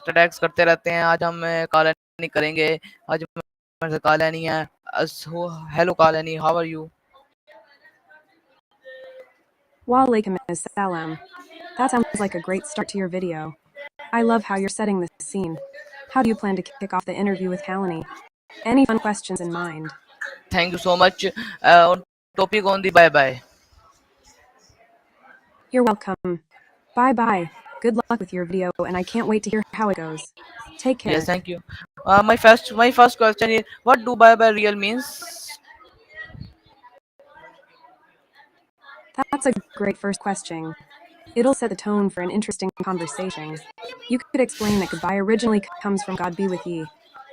Text attacks करते रहते हैं। आज हम कॉल नहीं करेंगे। आज मेरे से कॉल नहीं है। So, hello Kalani, how are you? Walaikum assalam. That sounds like a great start to your video. I love how you're setting the scene. How do you plan to kick off the interview with Kalani? Any fun questions in mind? Thank you so much. Topic on the bye bye. You're welcome. Bye bye. Good luck with your video, and I can't wait to hear how it goes. Take Yes, care. thank you. My first question is, what do bye bye real means? That's a great first question. It'll set the tone for an interesting conversation. You could explain that goodbye originally comes from God be with ye.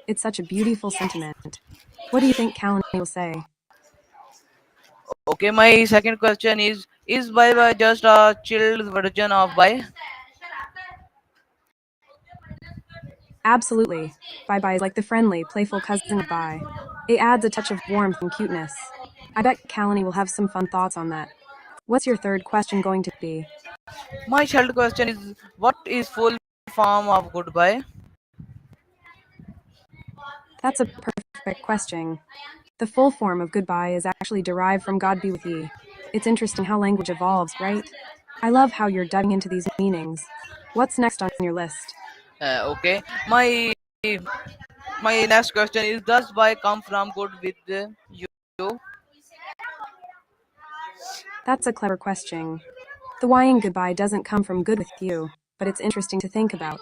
It's such a beautiful sentiment. What do you think Kalani will say? Okay, my second question is bye bye just a chilled version of bye? Absolutely. Bye bye is like the friendly, playful cousin of bye. It adds a touch of warmth and cuteness. I bet Kalani will have some fun thoughts on that. What's your third question going to be? My third question is, what is full form of goodbye? That's a perfect question. The full form of goodbye is actually derived from God be with ye. It's interesting how language evolves, right? I love how you're diving into these meanings. What's next on your list? Okay, my next question is, does bye come from good with you? That's a clever question. The why in goodbye doesn't come from good with you, but it's interesting to think about.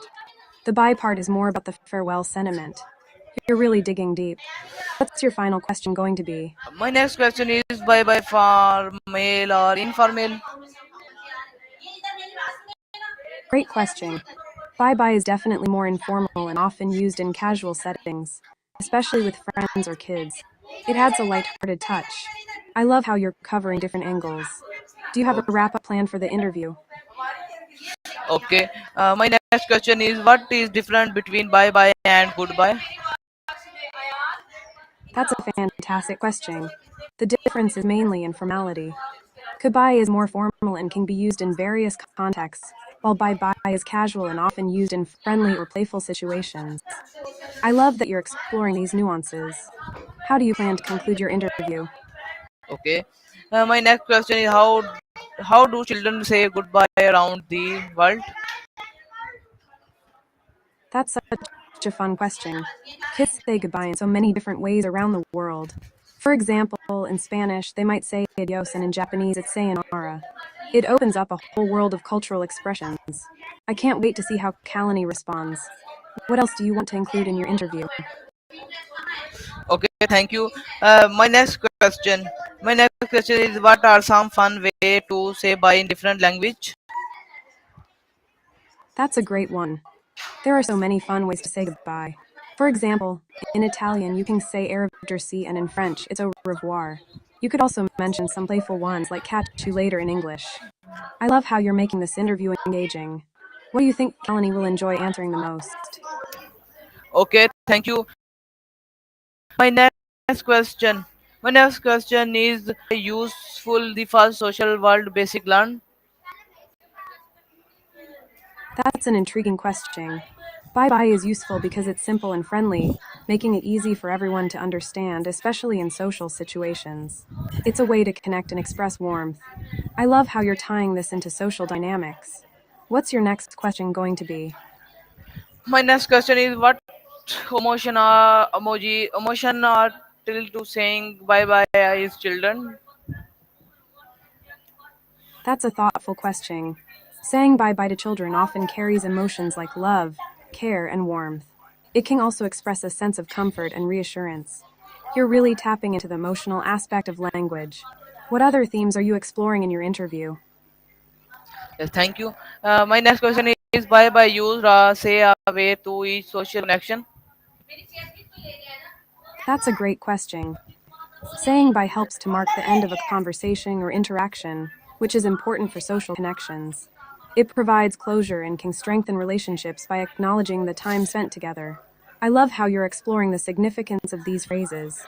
The bye part is more about the farewell sentiment. You're really digging deep. What's your final question going to be? My next question is, bye bye for male or informal? Great question. Bye bye is definitely more informal and often used in casual settings, especially with friends or kids. It adds a lighthearted touch. I love how you're covering different angles. Do you have a wrap up plan for the interview? Okay. My next question is, what is different between bye bye and goodbye? That's a fantastic question. The difference is mainly in formality. Goodbye is more formal and can be used in various contexts, while bye bye is casual and often used in friendly or playful situations. I love that you're exploring these nuances. How do you plan to conclude your interview? Okay. My next question is, how do children say goodbye around the world? That's such a fun question. Kids say goodbye in so many different ways around the world. For example, in Spanish, they might say adios, and in Japanese, it's sayonara. It opens up a whole world of cultural expressions. I can't wait to see how Kalani responds. What else do you want to include in your interview? Okay, thank you. My next question. My next question is, what are some fun way to say bye in different language? That's a great one. There are so many fun ways to say goodbye. For example, in Italian, you can say arrivederci, and in French, it's au revoir. You could also mention some playful ones like catch you later in English. I love how you're making this interview engaging. What do you think Kalani will enjoy answering the most? Okay, thank you. My next question. My next question is useful the first social world basic learn. That's an intriguing question. Bye bye is useful because it's simple and friendly, making it easy for everyone to understand, especially in social situations. It's a way to connect and express warmth. I love how you're tying this into social dynamics. What's your next question going to be? My next question is, what emotion are till to saying bye bye is children? That's a thoughtful question. Saying bye bye to children often carries emotions like love, care, and warmth. It can also express a sense of comfort and reassurance. You're really tapping into the emotional aspect of language. What other themes are you exploring in your interview? Yes, thank you. My next question is, bye bye use say a way to each social connection. That's a great question. Saying bye helps to mark the end of a conversation or interaction, which is important for social connections. It provides closure and can strengthen relationships by acknowledging the time spent together. I love how you're exploring the significance of these phrases.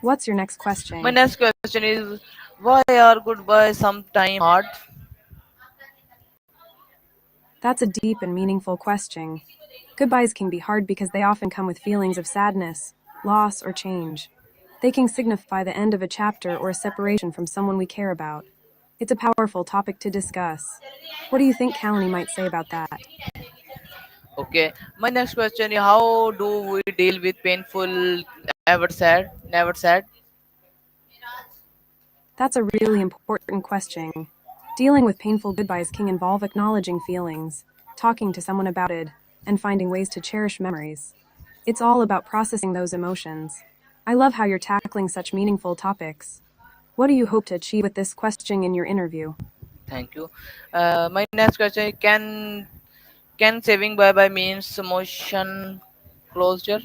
What's your next My question? next question is, why are goodbye sometimes hard? That's a deep and meaningful question. Goodbyes can be hard because they often come with feelings of sadness, loss, or change. They can signify the end of a chapter or a separation from someone we care about. It's a powerful topic to discuss. What do you think Kalani might say about that? Okay, my next question is how do we deal with painful never sad? That's a really important question. Dealing with painful goodbyes can involve acknowledging feelings, talking to someone about it, and finding ways to cherish memories. It's all about processing those emotions. I love how you're tackling such meaningful topics. What do you hope to achieve with this question in your interview? Thank you. My next question is can saving bye bye means motion closure?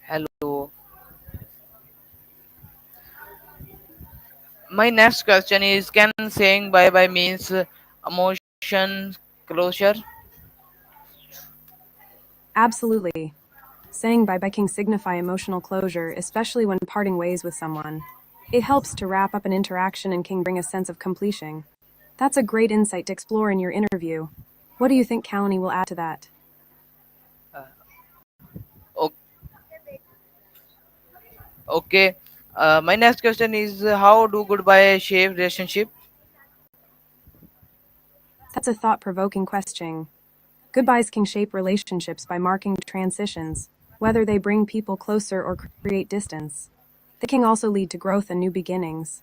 Hello. My next question is can saying bye bye means emotion closure? Absolutely. Saying bye bye can signify emotional closure, especially when parting ways with someone. It helps to wrap up an interaction and can bring a sense of completion. That's a great insight to explore in your interview. What do you think Kalani will add to that? O- Okay. My next question is how do goodbye shape relationship? That's a thought provoking question. Goodbyes can shape relationships by marking transitions, whether they bring people closer or create distance. They can also lead to growth and new beginnings.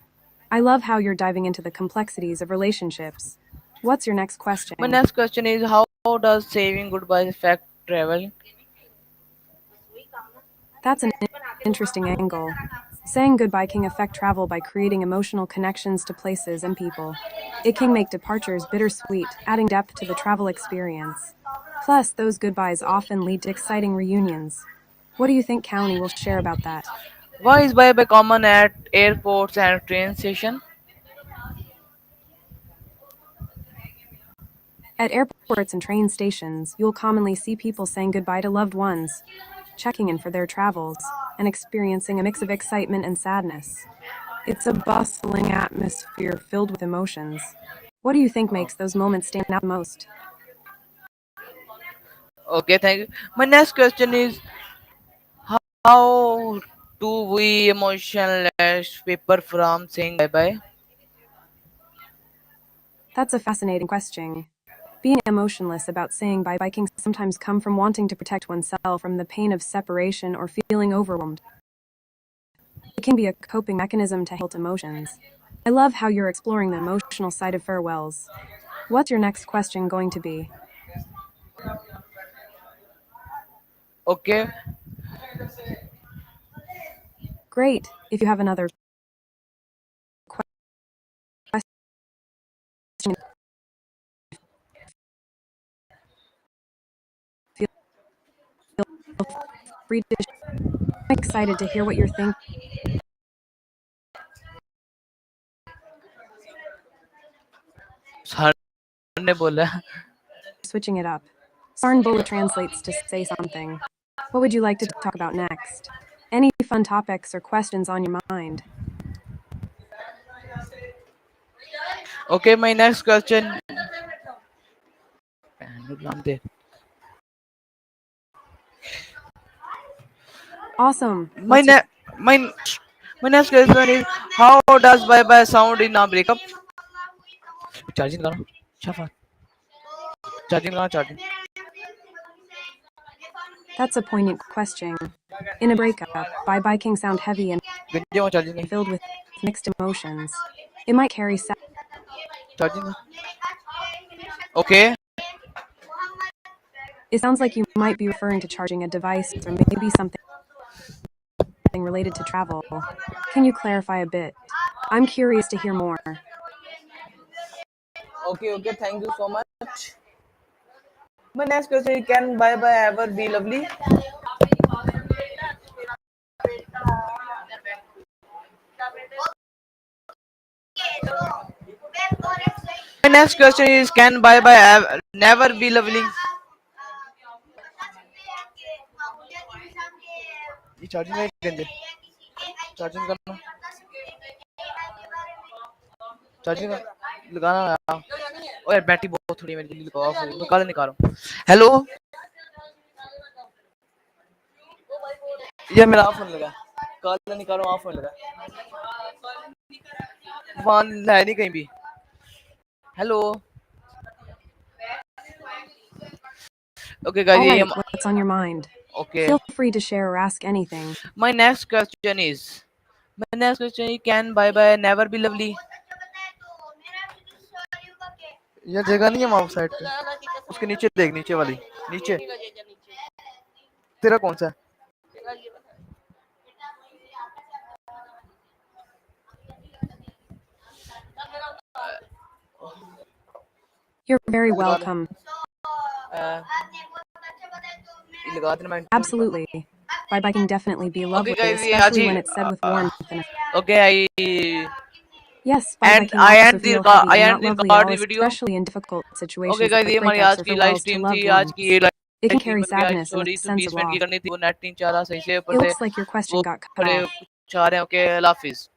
I love how you're diving into the complexities of relationships. What's your next My question? next question is how does saving goodbye affect travel? That's an interesting angle. Saying goodbye can affect travel by creating emotional connections to places and people. It can make departures bittersweet, adding depth to the travel experience. Plus, those goodbyes often lead to exciting reunions. What do you think Kalani will share about that? Why is bye bye common at airports and train station? At airports and train stations, you'll commonly see people saying goodbye to loved ones, checking in for their travels, and experiencing a mix of excitement and sadness. It's a bustling atmosphere filled with emotions. What do you think makes those moments stand out most? Okay, thank you. My next question is how do we emotionless people from saying bye bye? That's a fascinating question. Being emotionless about saying bye bye can sometimes come from wanting to protect oneself from the pain of separation or feeling overwhelmed. It can be a coping mechanism to handle emotions. I love how you're exploring the emotional side of farewells. What's your next question going to be? Okay, Great. If you have another question, feel free to. I'm excited to hear what you're thinking. sir ने बोला Switching it up. Sarnbola translates to say something. What would you like to talk about next? Any fun topics or questions on your mind? Okay, my next question. Awesome. My What's your ne- my my next question is how does bye bye sound in a breakup? Charging करो शाफा charging कहाँ charging That's a poignant question. In a breakup, bye bye can sound heavy and video में charging नहीं filled with mixed emotions. It might carry charging okay It sounds like you might be referring to charging a device or maybe something related to travel. Can you clarify a bit? I'm curious to hear more. okay thank you so much. My next question is can bye bye ever be lovely? My next question is can bye bye never be lovely? ये charging नहीं गंजे charging करना charging लगाना है। ओ यार battery बहुत थोड़ी है मेरी, जल्दी लगाओ ऑफ हो गई, मैं कल नहीं कर रहा हूँ। हेलो यार मेरा ऑफ होने लगा, कल नहीं कर रहा हूँ, ऑफ होने लगा, वहाँ है नहीं कहीं भी। हेलो ओके गाइस, All ये right, हम what's on your mind? Okay. Feel free to share or ask anything. My next question is, can bye bye never be lovely? ये जगह नहीं है वहाँ साइड पे, उसके नीचे देख, नीचे वाली, नीचे तेरा कौन सा है? You're very लगा दे, welcome. ये लगा देना, मैं Absolutely. Bye-bye can definitely be okay lovely, guys, ये आज especially he when it's said with warmth and okay I yes, bye-bye and can I also and feel heavy and not the lovely record all, the video. especially in difficult okay situations guys, like ये हमारी breakups आज or की live farewells to stream loved थी, आज की ones. ये It live can stream carry में गया, sadness and सॉरी a तो sense 20 of मिनट की loss. करनी थी, वो नेट नहीं चाह रहा सही से, ऊपर It से looks like your वो question got cut खड़े off. चाह रहे हैं। ओके अल्लाह हाफिज।